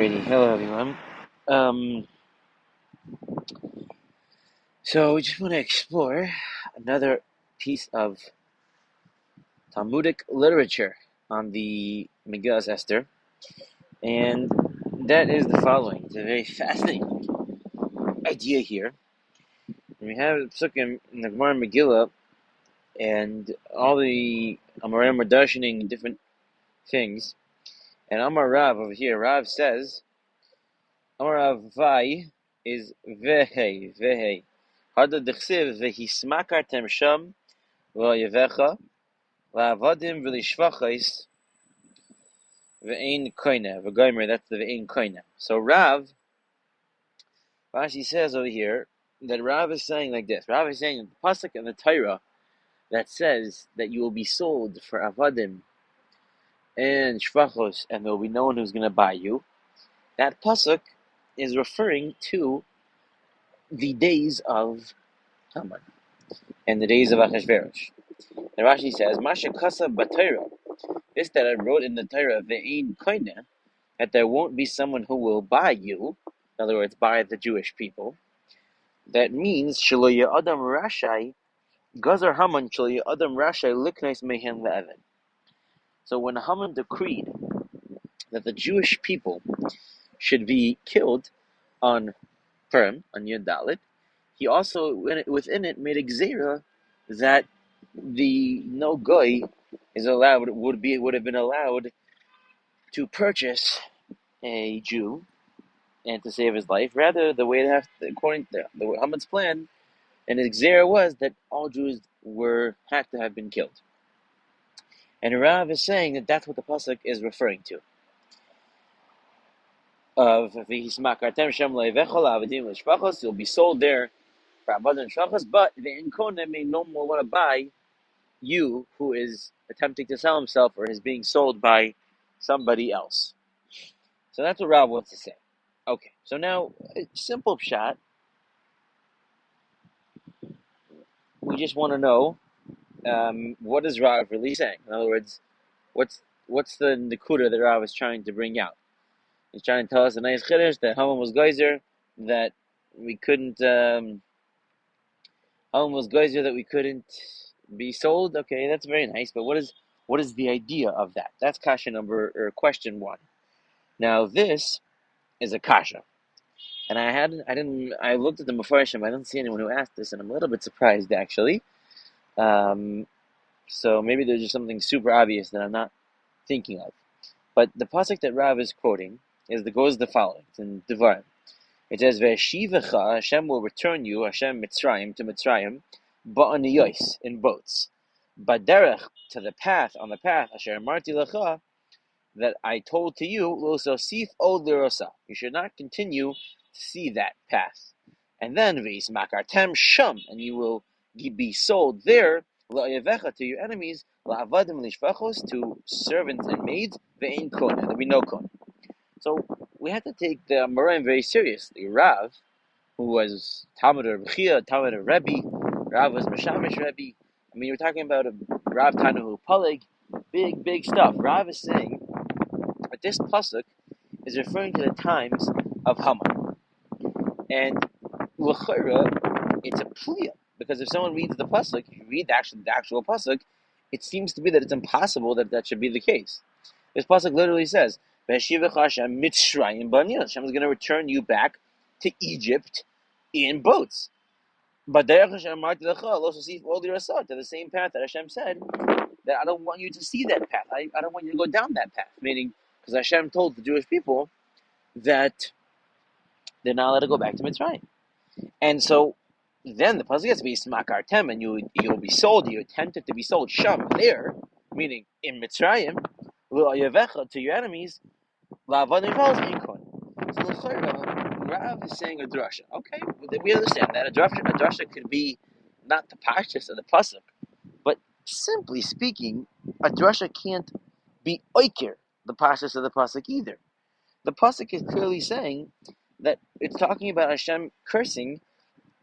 Alrighty, hello everyone. Um, so we just want to explore another piece of Talmudic literature on the Megillas Esther, and that is the following. It's a very fascinating idea here. We have the Psukim in the Gemara Megillah, and all the Amorim are darshaning different things. And Amar Rav over here, Rav says, Amar Rav Vai is Vehe. Hada dechsiv vehismakartem sham v'yevecha la'avadim v'lishvachais ve'ein koine v'gomer. That's the ve'ein koine. So Rashi says over here that Rav is saying like this. Rav is saying the pasuk in the Torah that says that you will be sold for avadim and shvachos, and there will be no one who's going to buy you. That pasuk is referring to the days of Haman and the days of Achashverosh. And Rashi says, Masha Kasa B'Torah, this that I wrote in the Torah, Ve'ein Koine, that there won't be someone who will buy you, in other words, buy the Jewish people. That means, Shelo Ya'adam Rashai, Gazar Haman Shelo Ya'adam Rashai Liknais Mehen Le'evan. So when Haman decreed that the Jewish people should be killed on Purim, on Yud Dalet, he also, within it, made a gzera that the no goy is allowed would have been allowed to purchase a Jew and to save his life. Rather, the way according to the Haman's plan and his gzera was that all Jews had to have been killed. And Rav is saying that that's what the pasuk is referring to. Of you'll be sold there for avadim and shvachos, but the inkona may no more want to buy you who is attempting to sell himself or is being sold by somebody else. So that's what Rav wants to say. Okay, so now, simple pshat. We just want to know what is Rav really saying. In other words, what's the nekuda that Rav is trying to bring out? He's trying to tell us a nice chiddush that Haman was geyser, that we couldn't. Haman was geyser that we couldn't be sold. Okay, that's very nice. But what is the idea of that? That's question one. Now this is a kasha, and I looked at the Mefarshim. I didn't see anyone who asked this, and I'm a little bit surprised actually. So maybe there's just something super obvious that I'm not thinking of. But the pasuk that Rav is quoting goes the following. It's in Devarim. It says, "Ve'shivecha Hashem will return you, Hashem Mitzrayim to Mitzrayim, ba'aniyos in boats, baderech on the path, Asher Amarti lecha that I told to you, lo sosif od lirosa. You should not continue to see that path. And then ve'ismakartem sham, and you will be sold there, la'yevecha to your enemies, la'avadim lishvachos to servants and maids, ve'ein kona. There'll be no kona." So we have to take the Amoraim very seriously. Rav, who was Talmud of Bechia, Talmud of Rebbe, Rav was Meshamish Rebbe. I mean, you're talking about a Rav Tanahu Palig, big stuff. Rav is saying that this pasuk is referring to the times of Haman, and l'chayra, it's a pliya, because if someone reads the pasuk, if you read the actual pasuk, it seems to be that it's impossible that should be the case. This pasuk literally says, Hashem is going to return you back to Egypt in boats. But to the same path that Hashem said that I don't want you to see that path. I don't want you to go down that path. Meaning, because Hashem told the Jewish people that they're not allowed to go back to Mitzrayim. And so then the pasuk has to be smakartem, and you'll be sold. You attempted to be sold sham there, meaning in Mitzrayim, to your enemies. So the Rav is saying a drasha. Okay, we understand that a drasha could be not the pashtus of the pasuk, but simply speaking, a drasha can't be oiker the pashtus of the pasuk either. The pasuk is clearly saying that it's talking about Hashem cursing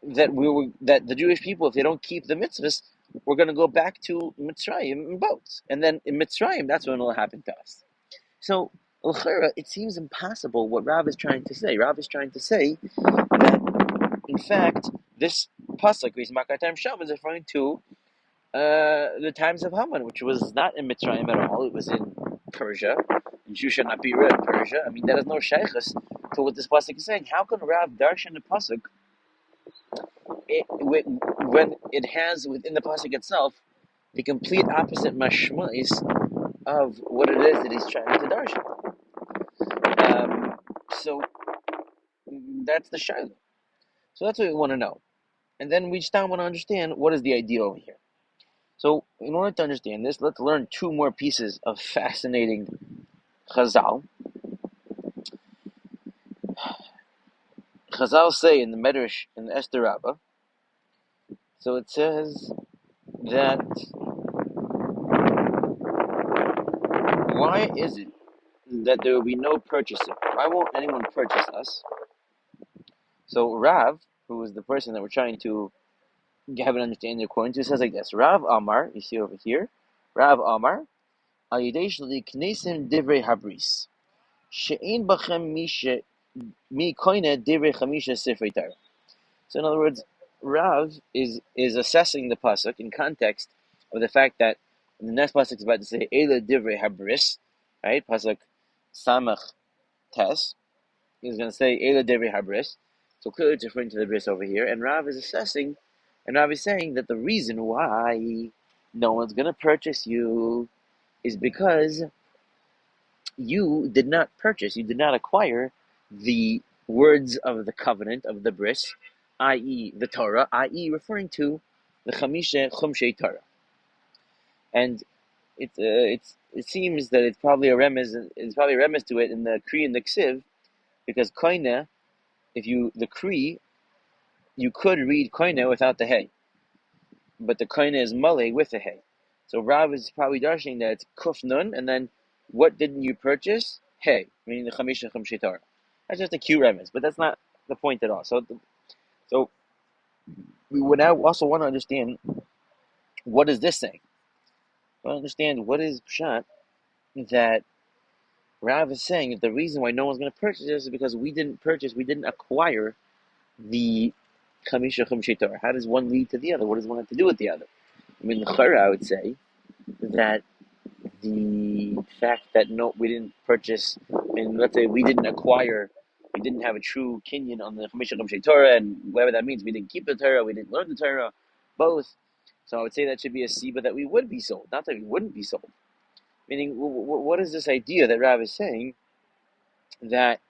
that the Jewish people, if they don't keep the mitzvahs, we're going to go back to Mitzrayim in boats, and then in Mitzrayim, that's when it'll happen to us. So L'chera, it seems impossible what Rav is trying to say. Rav is trying to say that, in fact, this pasuk, Makatam Sham, is referring to the times of Haman, which was not in Mitzrayim at all. It was in Persia. And you should not be in Persia. I mean, that is no shaykhus to what this pasuk is saying. How can Rav darshan the pasuk when it has within the pasuk itself the complete opposite mashmais of what it is that he's trying to darshan? So that's the shayla. So that's what we want to know. And then we just want to understand what is the idea over here. So in order to understand this, let's learn two more pieces of fascinating Chazal. Chazal say in the Medrash in the Esther Rabbah, so it says that why is it that there will be no purchasing? Why won't anyone purchase us? So Rav, who is the person that we're trying to have an understanding according to, says like this: Rav Amar, you see over here, Rav Amar, al yidei sheli knesim divrei habris, she'ein bachem mi koine divrei chamisha sifrei Torah. So in other words, Rav is assessing the pasuk in context of the fact that the next pasuk is about to say Eila Divrei Habris, right? Pasuk Samach Tes is going to say Eila Divrei Habris. So clearly it's referring to the bris over here, and Rav is assessing, and Rav is saying that the reason why no one's going to purchase you is because you did not purchase, you did not acquire the words of the covenant of the bris, i.e., the Torah, i.e., referring to the Chamisha Chumshei Torah. And it seems that it's probably a remez to it in the Kri and the Ksiv, because Koine, the Kri, you could read Koine without the Hey, but the Koine is Malay with the Hey. So Rav is probably darshaning that it's Kuf Nun, and then what didn't you purchase? Hey, meaning the Chamisha Chumshei Torah. That's just a cute remez, but that's not the point at all. So we would now also want to understand, what is this saying? We want to understand what is Pshat that Rav is saying that the reason why no one's going to purchase this is because we didn't acquire the Chamisha Chumshei Torah. How does one lead to the other? What does one have to do with the other? I mean, l'chara, I would say that the fact that we didn't purchase, and let's say we didn't have a true kinyan on the Chamisha Chumshei Torah, and whatever that means, we didn't keep the Torah, we didn't learn the Torah, both. So I would say that should be a siba that we would be sold, not that we wouldn't be sold. Meaning, what is this idea that Rav is saying that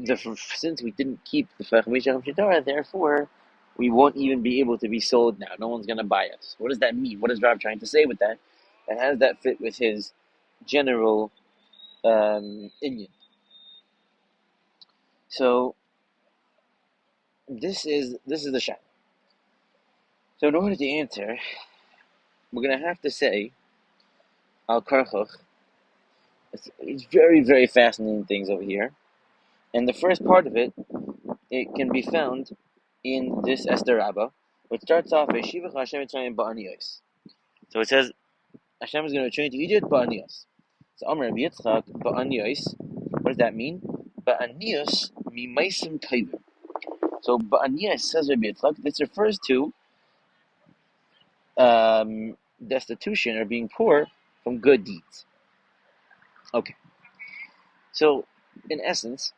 since we didn't keep the Chamisha Chumshei Torah, therefore we won't even be able to be sold now. No one's going to buy us. What does that mean? What is Rav trying to say with that? And how does that fit with his general inyan? So this is the shot. So in order to answer, we're going to have to say al karchoch. It's very, very fascinating things over here, and the first part of it can be found in this Esther Rabbah, which starts off Yeshivach Hashem Mitzrayim ba'aniyos. So it says Hashem is going to return to Egypt ba'aniyos. So Amar Rabbi Yitzchak ba'aniyos. What does that mean? Ba'aniyos mimaisim tayvim. So ba'aniyos, says Rabbi Yitzchak, this refers to destitution or being poor from good deeds. Okay. So in essence,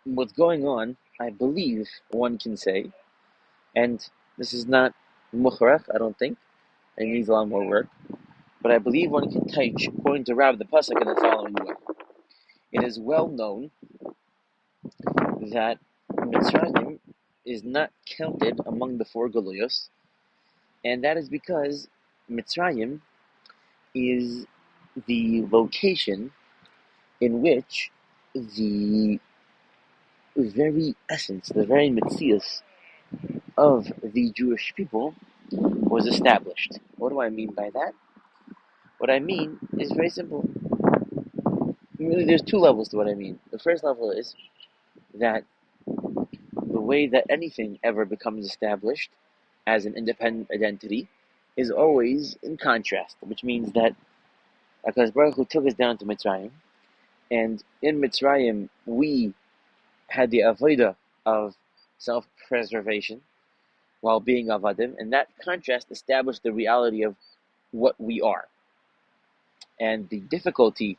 what's going on, I believe one can say, and this is not mukharach, I don't think, it needs a lot more work, but I believe one can teach, according to Rav the Pasuk, in the following way. It is well known that Mitzrayim is not counted among the four Galuyos, and that is because Mitzrayim is the location in which the very essence, the very Metzius of the Jewish people was established. What do I mean by that? What I mean is very simple. Really, there's two levels to what I mean. The first level is that the way that anything ever becomes established as an independent identity is always in contrast, which means that HaKadosh Baruch Hu took us down to Mitzrayim, And in Mitzrayim, we had the avodah of self-preservation while being avadim, and that contrast established the reality of what we are. And the difficulty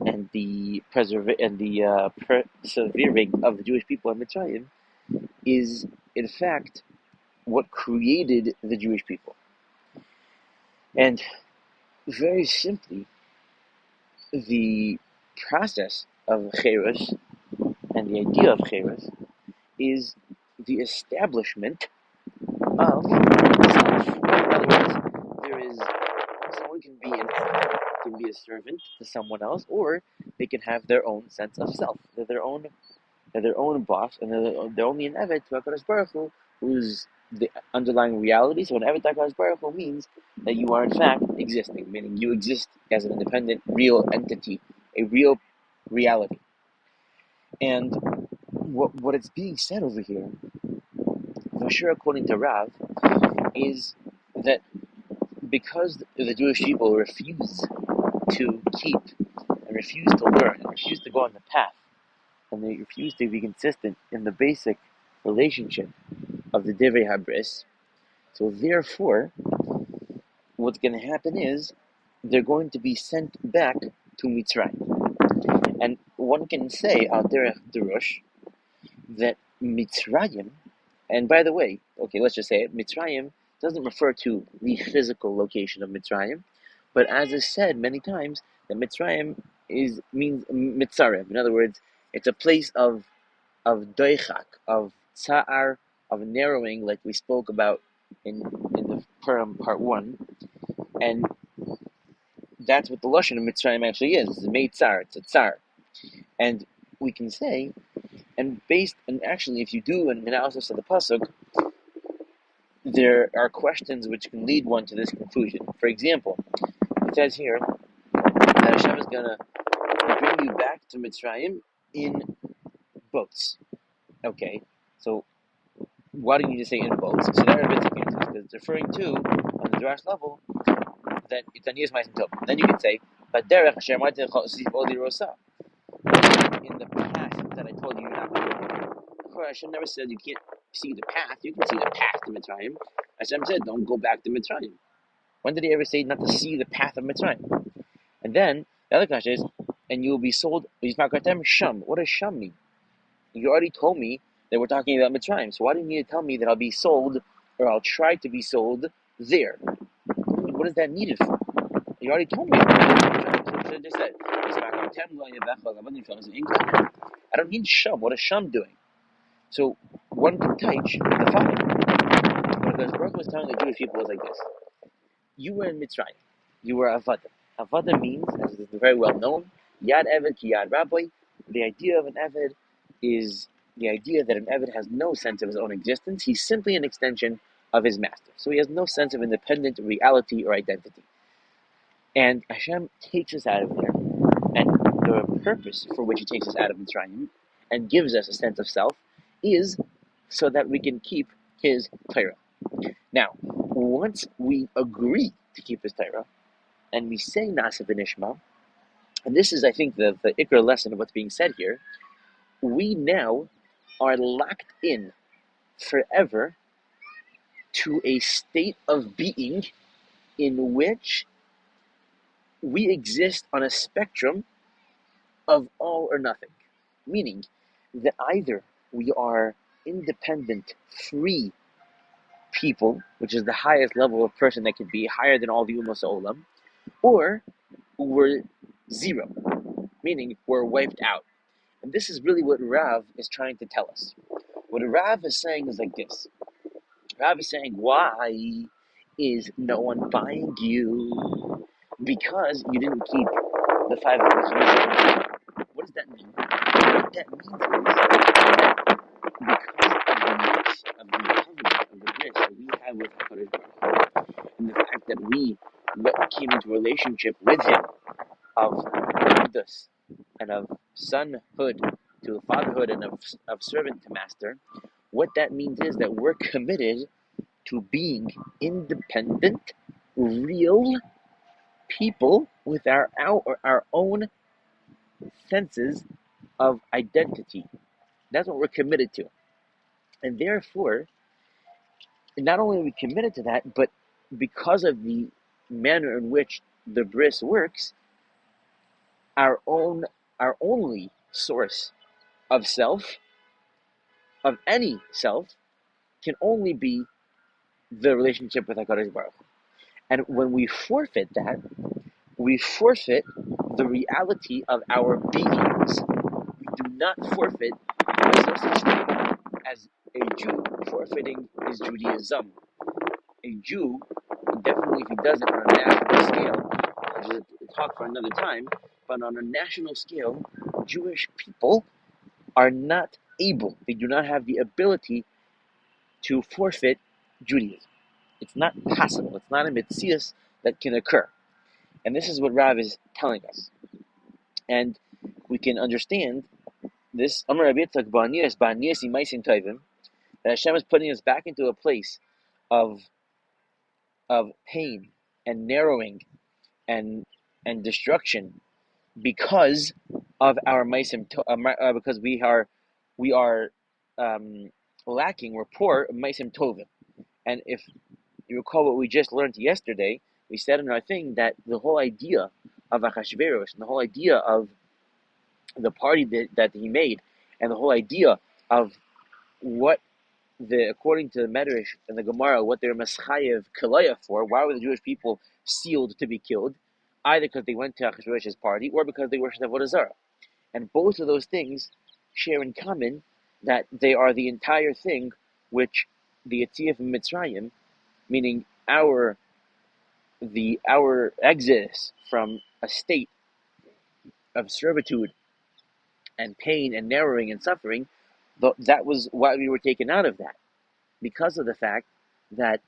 and the persevering of the Jewish people in Mitzrayim is, in fact, what created the Jewish people. And very simply, the process of Cherus and the idea of Cherus is the establishment of self. In other words, there is someone can be a servant to someone else, or they can have their own sense of self. They're their own boss, and they're only an evet to HaKadosh Baruch Hu, who's the underlying reality. So an evet to HaKadosh Baruch Hu means that you are in fact existing, meaning you exist as an independent, real entity, a real reality. And what it's being said over here, for sure, according to Rav, is that because the Jewish people refuse to keep and refuse to learn and refuse to go on the path, and they refuse to be consistent in the basic relationship of the Divrei Habris, so therefore, what's going to happen is they're going to be sent back to Mitzrayim. And one can say out there at Durush that Mitzrayim, and by the way, okay, let's just say it, Mitzrayim doesn't refer to the physical location of Mitzrayim, but as is said many times, that Mitzrayim means Mitzarim. In other words, it's a place of doichak, of tsa'ar, of narrowing, like we spoke about in the Purim part 1, and that's what the Lashon of Mitzrayim actually is. It's a meitzar, it's a tsar. And we can say, and actually, if you do an analysis of the pasuk, there are questions which can lead one to this conclusion. For example, it says here that Hashem is going to bring you back to Mitzrayim in boats. Okay, so why do you need to say in boats? So there are bits of answers, because it's referring to, on the Drash level, that it's an Yismais and Tov. Then you can say, Baderech Hashem Oli Rosa. In the path that I told you you're not going to go. Of course, Hashem never said you can't see the path. You can see the path to Mitzrayim. Hashem said, don't go back to Mitzrayim. When did he ever say not to see the path of Mitzrayim? And then, the other question is, and you will be sold, Sham. What does Sham mean? You already told me that we're talking about Mitzrayim, so why do you need to tell me that I'll be sold, or I'll try to be sold there? What is that needed for? You already told me. I just said, I don't need Sham. What is Sham doing? So one can teach the following. What the Baruch was telling the Jewish people was like this: you were in Mitzrayim, you were Avada. Avada means, as is very well known, Yad Eved ki Yad Rabbi. The idea of an Eved is the idea that an Eved has no sense of his own existence. He's simply an extension of his master. So he has no sense of independent reality or identity. And Hashem takes us out of there, and the purpose for which He takes us out of Mitzrayim and gives us a sense of self is so that we can keep His Torah. Now, once we agree to keep His Torah, and we say Nasa v'Nishma, and this is, I think, the ikra lesson of what's being said here, we now are locked in forever to a state of being in which we exist on a spectrum of all or nothing, meaning that either we are independent, free people, which is the highest level of person that can be, higher than all the Umos Olam, or we're zero, meaning we're wiped out. And this is really what Rav is trying to tell us. What Rav is saying is like this. Rav is saying, why is no one buying you? Because you didn't keep the 5 hours. What does that mean? What that means is that because of the covenant of the bris that we have with HaKadosh Baruch Hu, and the fact that we came into relationship with Him of Abdus and of sonhood to fatherhood and of servant to master, what that means is that we're committed to being independent, real people with our own senses of identity. That's what we're committed to. And therefore, not only are we committed to that, but because of the manner in which the bris works, our only source of self, of any self, can only be the relationship with HaKadosh Baruch Hu. And when we forfeit that, we forfeit the reality of our beings. We do not forfeit. There's no such thing as a Jew forfeiting his Judaism. A Jew, definitely if he does it on a national scale, we'll talk for another time, but on a national scale, Jewish people are not able, they do not have the ability to forfeit Judaism. It's not possible. It's not a mitzvah that can occur. And this is what Rav is telling us. And we can understand this, that Hashem is putting us back into a place of pain and narrowing and destruction because of our maisim, because we are lacking, we're poor maisim tovim. And if you recall what we just learned yesterday, we said in our thing that the whole idea of Achashverosh and the whole idea of the party that he made, and the whole idea of what according to the Medrash and the Gemara, what they're Maschayev Kilaya for, why were the Jewish people sealed to be killed? Either because they went to Achashverosh's party or because they worshipped Avodah Zarah. And both of those things share in common that they are the entire thing which the Yetziah from Mitzrayim, meaning our exodus from a state of servitude and pain and narrowing and suffering, that was why we were taken out of that, because of the fact that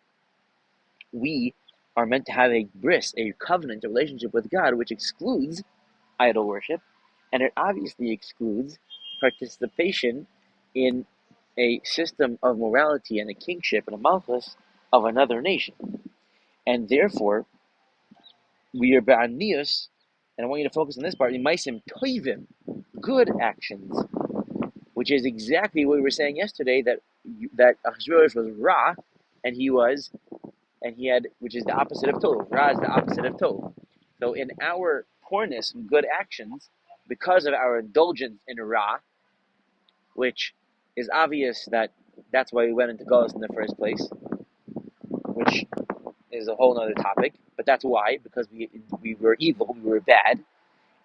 we are meant to have a bris, a covenant, a relationship with God, which excludes idol worship, and it obviously excludes participation in a system of morality and a kingship and a malchus of another nation. And therefore, we are ba'anius, and I want you to focus on this part, maisim toivim, good actions, which is exactly what we were saying yesterday, that Achashverosh was Ra, and he had, which is the opposite of Tov. Ra is the opposite of Tov. So in our poorness and good actions, because of our indulgence in Ra, which is obvious that's why we went into Golus in the first place, which is a whole other topic, but that's why, because we were evil, we were bad,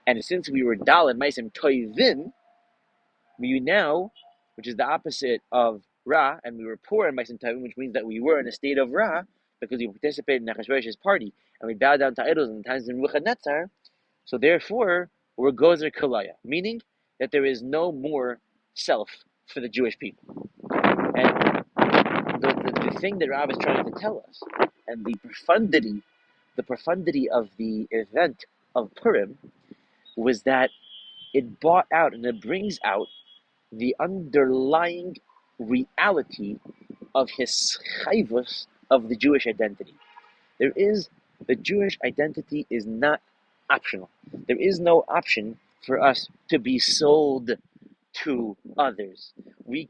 and since we were Dal and Maisim Toivim, we now, which is the opposite of Ra, and we were poor in Maisim Toivim, which means that we were in a state of Ra, because we participated in Achashverosh's party, and we bowed down to idols in the times in Nebuchadnezzar, so therefore, we're Gozer Kalaya, meaning that there is no more self for the Jewish people. And the thing that Rav is trying to tell us, and the profundity of the event of Purim, was that it brought out and it brings out the underlying reality of his chayvus of the Jewish identity. The Jewish identity is not optional. There is no option for us to be sold to others. We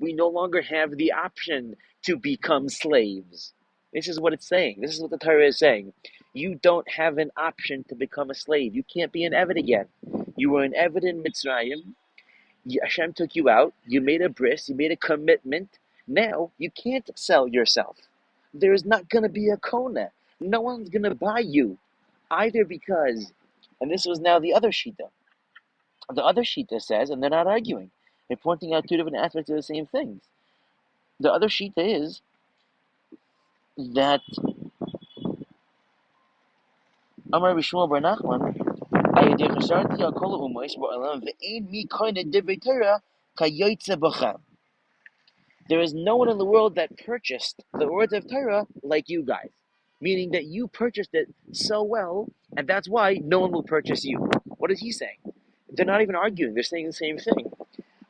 no longer have the option to become slaves. This is what it's saying. This is what the Torah is saying. You don't have an option to become a slave. You can't be an Eved again. You were an Eved in Mitzrayim. Hashem took you out. You made a bris. You made a commitment. Now you can't sell yourself. There is not going to be a kona. No one's going to buy you. Either because, and this was now the other shita. The other shita says, and they're not arguing. They're pointing out two different aspects of the same things. The other shita is that Amar Bishmuel Bar Nachman, there is no one in the world that purchased the words of Torah like you guys. Meaning that you purchased it so well, and that's why no one will purchase you. What is he saying? They're not even arguing, they're saying the same thing.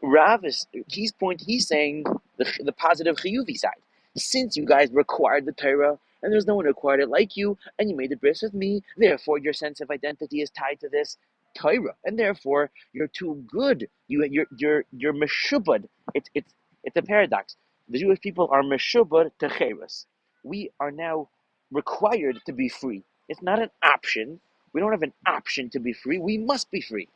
Rav he's saying the positive chiyuvi side. Since you guys required the Torah, and there's no one who required it like you, and you made the bris with me, therefore your sense of identity is tied to this. Torah, and therefore you're too good. You're meshubad. It's a paradox. The Jewish people are meshubad to cheres. We are now required to be free. It's not an option. We don't have an option to be free. We must be free,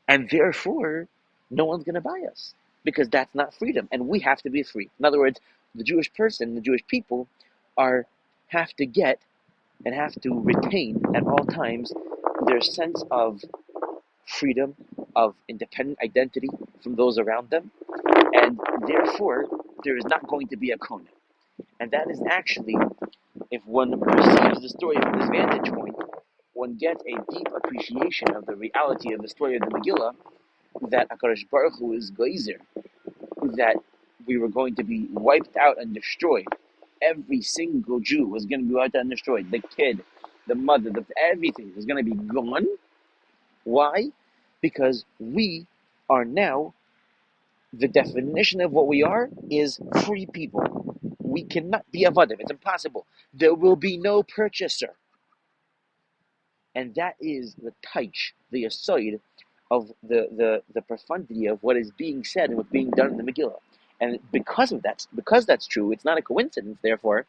and therefore no one's going to buy us because that's not freedom, and we have to be free. In other words, the Jewish person, the Jewish people, are have to get and have to retain at all times their sense of freedom, of independent identity from those around them, and therefore there is not going to be a kona. And that is actually, if one perceives the story from this vantage point, one gets a deep appreciation of the reality of the story of the Megillah, that HaKadosh Baruch Hu is Geyser, that we were going to be wiped out and destroyed. Every single Jew was going to be wiped out and destroyed. The kid, the mother, everything was going to be gone. Why? Because we are now, the definition of what we are is free people. We cannot be avadim. It's impossible. There will be no purchaser. And that is the taich, the aside of the profundity of what is being said and what's being done in the Megillah. And because that's true, it's not a coincidence, therefore,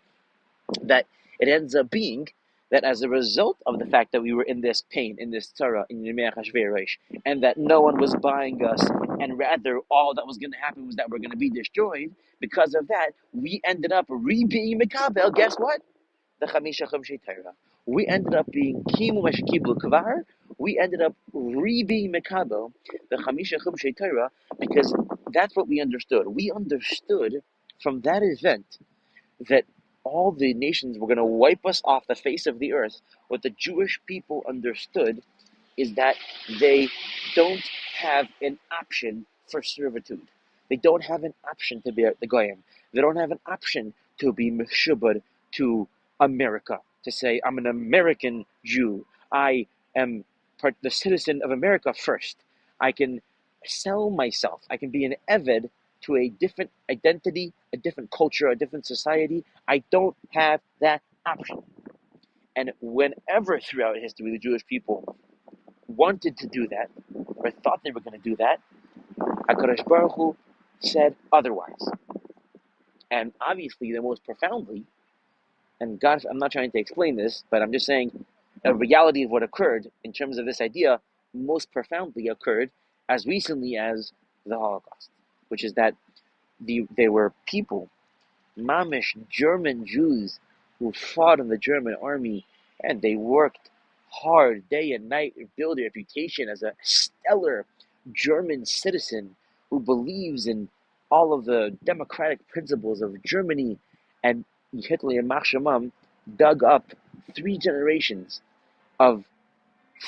that it ends up being that as a result of the fact that we were in this pain, in this tzara, in Yemei HaShvei, and that no one was buying us, and rather all that was going to happen was that we're going to be destroyed, because of that, we ended up being Mekabel, guess what? The Chamisha Chumshei Torah. We ended up being Kimu Meshkiblu Kvar, we ended up being Mekabel, the Chamisha Chumshei Torah, because that's what we understood. We understood from that event that all the nations were going to wipe us off the face of the earth. What the Jewish people understood is that they don't have an option for servitude. They don't have an option to be the Goyim. They don't have an option to be meshubad to America, to say, I'm an American Jew. I am the citizen of America first. I can sell myself. I can be an Eved to a different identity, a different culture, a different society. I don't have that option. And whenever throughout history the Jewish people wanted to do that, or thought they were going to do that, HaKadosh Baruch Hu said otherwise. And obviously, the most profoundly, and God, I'm not trying to explain this, but I'm just saying a reality of what occurred in terms of this idea most profoundly occurred as recently as the Holocaust, which is that they were people, Mamish German Jews, who fought in the German army, and they worked hard day and night to build a reputation as a stellar German citizen who believes in all of the democratic principles of Germany. And Hitler and Machshamam dug up 3 generations of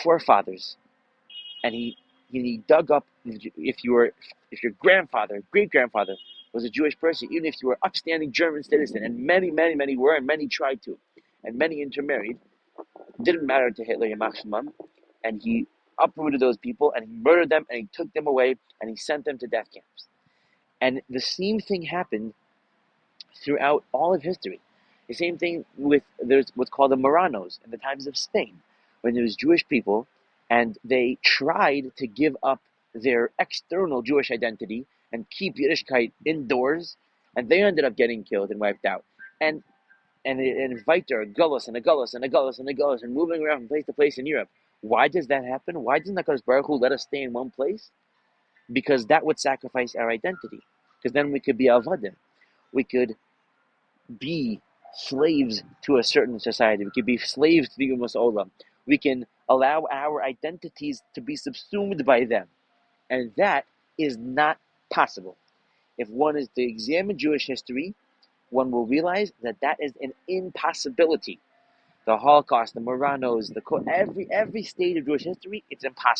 forefathers, and he dug up, if your grandfather, great grandfather, was a Jewish person, even if you were upstanding German citizen, and many were, and many tried to, and many intermarried, didn't matter to Hitler and Machshamam, and he uprooted those people, and he murdered them, and he took them away, and he sent them to death camps. And the same thing happened throughout all of history. The same thing there's what's called the Marranos in the times of Spain, when there was Jewish people, and they tried to give up their external Jewish identity and keep Yiddishkeit indoors, and they ended up getting killed and wiped out. And Viter, Gullus, and a Gullus, and a Gullus, and a Gullus, and moving around from place to place in Europe. Why does that happen? Why doesn't HaKadosh Baruch Hu let us stay in one place? Because that would sacrifice our identity. Because then we could be avadim. We could be slaves to a certain society. We could be slaves to the Umas Olam. We can allow our identities to be subsumed by them. And that is not possible. If one is to examine Jewish history, one will realize that that is an impossibility. The Holocaust, the Marranos, every stage of Jewish history, it's impossible.